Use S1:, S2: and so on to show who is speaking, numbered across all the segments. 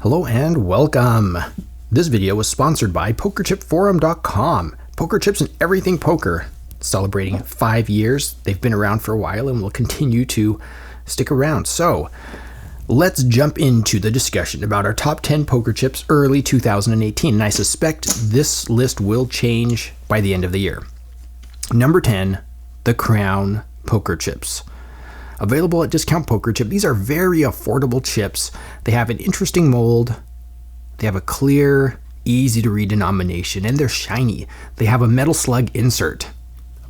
S1: Hello and welcome. This video was sponsored by PokerChipForum.com. Poker chips and everything poker. Celebrating 5 years. They've been around for a while and will continue to stick around. So let's jump into the discussion about our top 10 poker chips early 2018. And I suspect this list will change by the end of the year. Number 10, the Crown Poker Chips. Available at Discount Poker Chip. These are very affordable chips. They have an interesting mold. They have a clear, easy to read denomination, and they're shiny. They have a metal slug insert.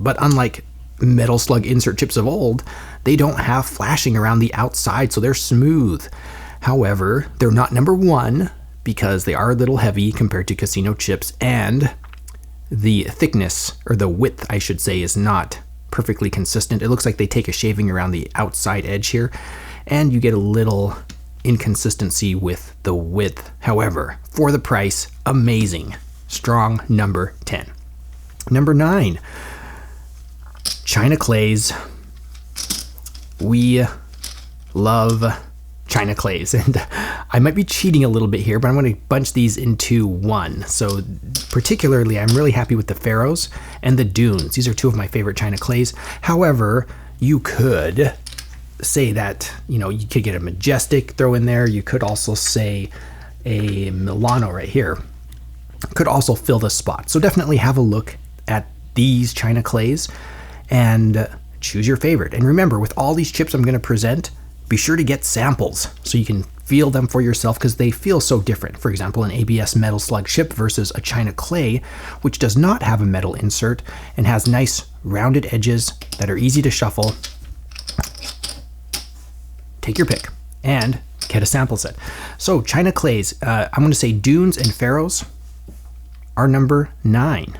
S1: But unlike metal slug insert chips of old, they don't have flashing around the outside, so they're smooth. However, they're not number one because they are a little heavy compared to casino chips, and the thickness, or the width, I should say, is not perfectly consistent. It looks like they take a shaving around the outside edge here, and you get a little inconsistency with the width. However, for the price, amazing. Strong number 10. Number 9, China Clays. We love China Clays, and I might be cheating a little bit here, but I'm going to bunch these into one. So particularly, I'm really happy with the Pharaohs and the Dunes. These are two of my favorite China Clays. However, you could say that, you could get a Majestic throw in there. You could also say a Milano right here. Could also fill the spot. So definitely have a look at these China Clays and choose your favorite. And remember, with all these chips I'm going to present, be sure to get samples so you can feel them for yourself because they feel so different. For example, an ABS metal slug chip versus a China Clay, which does not have a metal insert and has nice rounded edges that are easy to shuffle. Take your pick and get a sample set. So China Clays, I'm going to say Dunes and Pharaohs are number 9.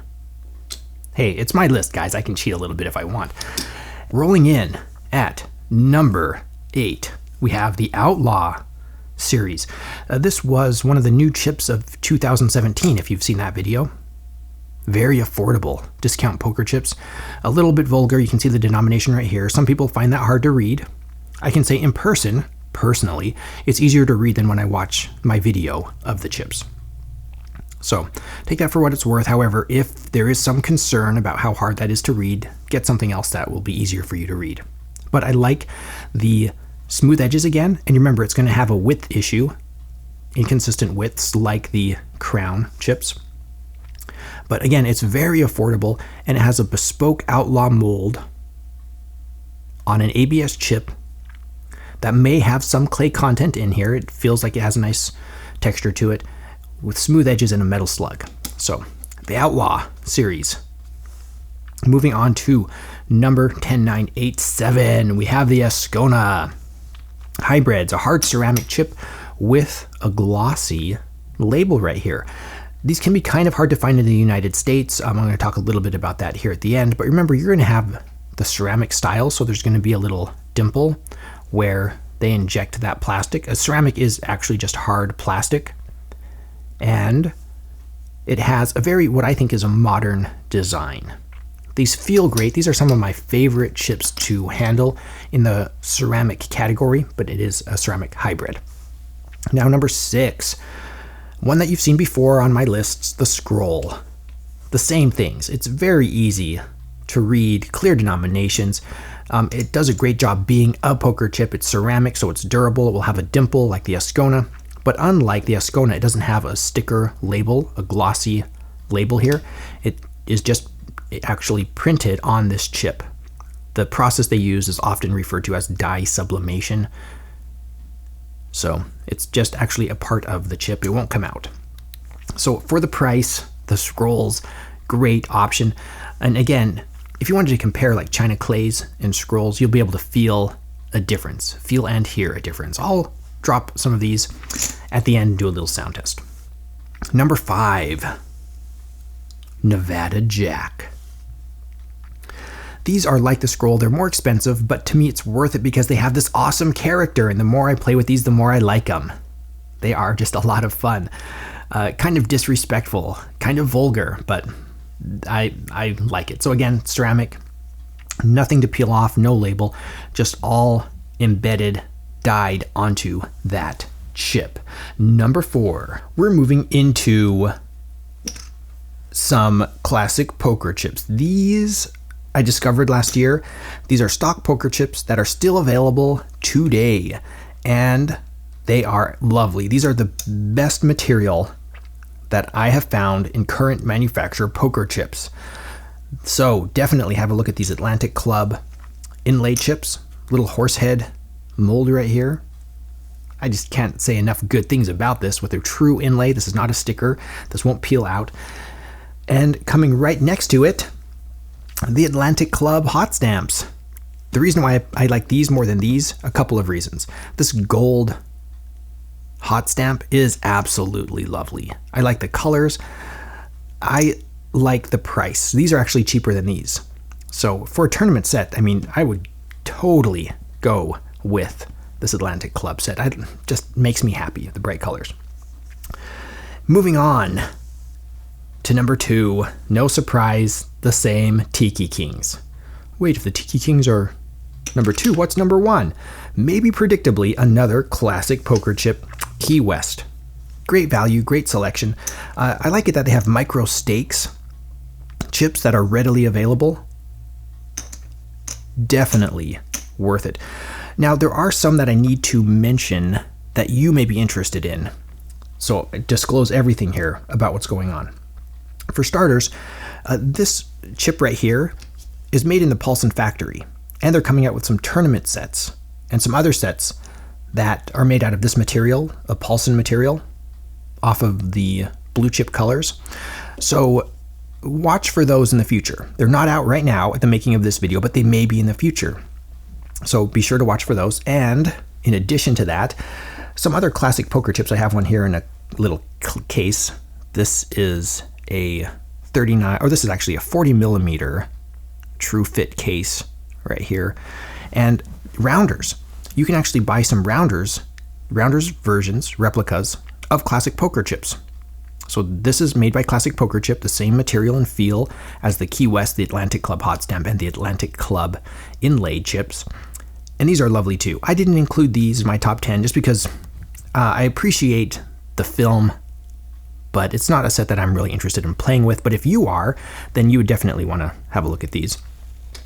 S1: Hey, it's my list, guys. I can cheat a little bit if I want. Rolling in at number 8, we have the Outlaw Series. This was one of the new chips of 2017, if you've seen that video. Very affordable discount poker chips. A little bit vulgar. You can see the denomination right here. Some people find that hard to read. I can say in person, personally, it's easier to read than when I watch my video of the chips. So take that for what it's worth. However, if there is some concern about how hard that is to read, get something else that will be easier for you to read. But I like the smooth edges again. And remember, it's going to have a width issue, inconsistent widths like the Crown chips. But again, it's very affordable, and it has a bespoke Outlaw mold on an ABS chip that may have some clay content in here. It feels like it has a nice texture to it with smooth edges and a metal slug. So the Outlaw Series. Moving on to number 10987, we have the Ascona Hybrid. It's a hard ceramic chip with a glossy label right here. These can be kind of hard to find in the United States. I'm going to talk a little bit about that here at the end, but remember, you're going to have the ceramic style, so there's going to be a little dimple where they inject that plastic. A ceramic is actually just hard plastic, and it has a very, what I think is a modern design. These feel great. These are some of my favorite chips to handle in the ceramic category, but it is a ceramic hybrid. Now, number 6, one that you've seen before on my lists, the Scroll. The same things. It's very easy to read, clear denominations. It does a great job being a poker chip. It's ceramic, so it's durable. It will have a dimple like the Ascona, but unlike the Ascona, it doesn't have a sticker label, a glossy label here. It is just actually printed on this chip. The process they use is often referred to as dye sublimation. So it's just actually a part of the chip. It won't come out. So for the price, the Scrolls, great option. And again, if you wanted to compare like China Clays and Scrolls, you'll be able to feel a difference, feel and hear a difference. I'll drop some of these at the end and do a little sound test. Number 5, Nevada Jack. These are like the Scroll. They're more expensive, but to me it's worth it because they have this awesome character, and the more I play with these, the more I like them. They are just a lot of fun. Kind of disrespectful, kind of vulgar, but I like it. So again, ceramic, nothing to peel off, no label, just all embedded, dyed onto that chip. Number 4, we're moving into some classic poker chips. These I discovered last year. These are stock poker chips that are still available today, and they are lovely. These are the best material that I have found in current manufacturer poker chips. So definitely have a look at these Atlantic Club inlaid chips. Little horse head mold right here. I just can't say enough good things about this with a true inlay. This is not a sticker. This won't peel out. And coming right next to it, the Atlantic Club hot stamps. The reason why I like these more than these, a couple of reasons. This gold hot stamp is absolutely lovely. I like the colors. I like the price. These are actually cheaper than these. So for a tournament set, I mean, I would totally go with this Atlantic Club set. It just makes me happy, the bright colors. Moving on to number 2, no surprise, the same Tiki Kings. Wait, if the Tiki Kings are number 2, what's number 1? Maybe predictably, another classic poker chip, Key West. Great value, great selection. I like it that they have micro stakes chips that are readily available. Definitely worth it. Now, there are some that I need to mention that you may be interested in. So disclose everything here about what's going on. For starters, this chip right here is made in the Paulson factory, and they're coming out with some tournament sets and some other sets that are made out of this material, a Paulson material, off of the blue chip colors. So watch for those in the future. They're not out right now at the making of this video, but they may be in the future. So be sure to watch for those. And in addition to that, some other classic poker chips. I have one here in a little case. This is a 39, or this is actually a 40 millimeter true fit case right here. And rounders. You can actually buy some rounders versions, replicas of classic poker chips. So this is made by Classic Poker Chip, the same material and feel as the Key West, the Atlantic Club hot stamp, and the Atlantic Club inlaid chips. And these are lovely too. I didn't include these in my top 10 just because I appreciate the film, but it's not a set that I'm really interested in playing with. But if you are, then you would definitely want to have a look at these.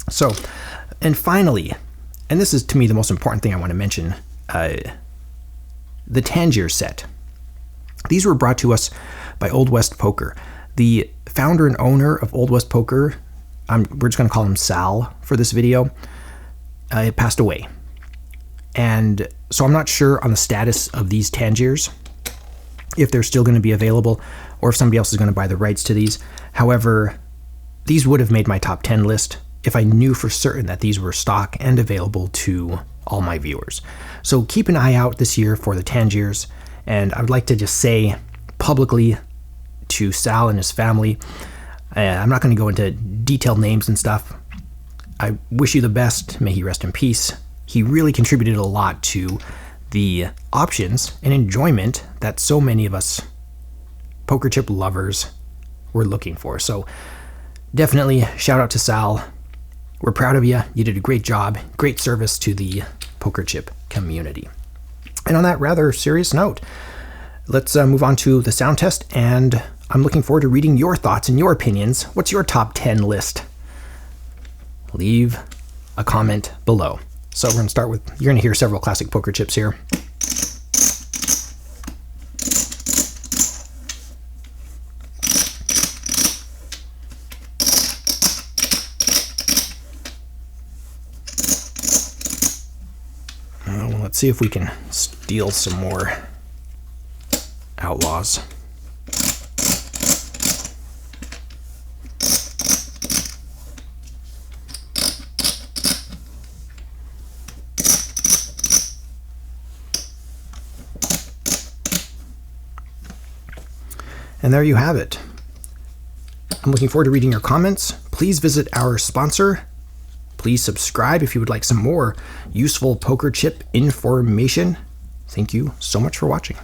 S1: So, and finally, and this is to me the most important thing I want to mention, the Tangiers set. These were brought to us by Old West Poker. The founder and owner of Old West Poker, we're just going to call him Sal for this video, passed away. And so I'm not sure on the status of these Tangiers, if they're still going to be available or if somebody else is going to buy the rights to these. However, these would have made my top 10 list if I knew for certain that these were stock and available to all my viewers. So keep an eye out this year for the Tangiers. And I would like to just say publicly to Sal and his family, I'm not going to go into detailed names and stuff. I wish you the best. May he rest in peace. He really contributed a lot to the options and enjoyment that so many of us poker chip lovers were looking for. So definitely shout out to Sal. We're proud of you. You did a great job. Great service to the poker chip community. And on that rather serious note, let's move on to the sound test, and I'm looking forward to reading your thoughts and your opinions. What's your top 10 list? Leave a comment below. So we're going to start with, you're going to hear several classic poker chips here. Let's see if we can steal some more Outlaws. And there you have it. I'm looking forward to reading your comments. Please visit our sponsor. Please subscribe if you would like some more useful poker chip information. Thank you so much for watching.